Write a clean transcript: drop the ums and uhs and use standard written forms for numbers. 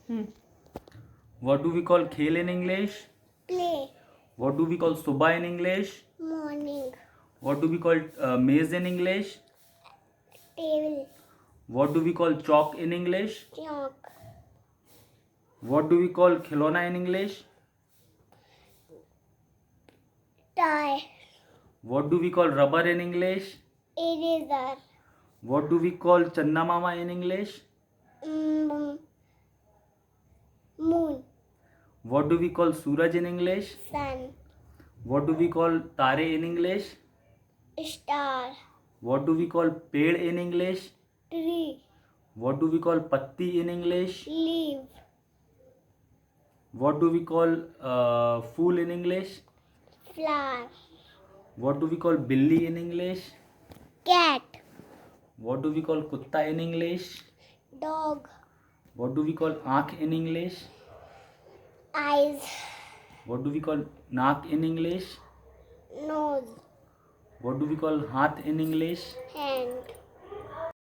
What do we call खेल in English? Play. What do we call सुबह in English? Morning. What do we call maze in English? Table. What do we call chalk in English? Chalk. What do we call खिलौना in English? Tie. What do we call rubber in English? Eraser. What do we call चन्ना मामा in English? Moon. What do we call Suraj in English? Sun. What do we call तारे in English? Star. What do we call पेड़ in English? Tree. What do we call पत्ती in English? Leaf. What do we call fool in English? Flower. What do we call बिल्ली in English? Cat. What do we call कुत्ता in English? Dog. What do we call आँख in English? Eyes. What do we call नाक in English? Nose. What do we call हाथ in English? Hand.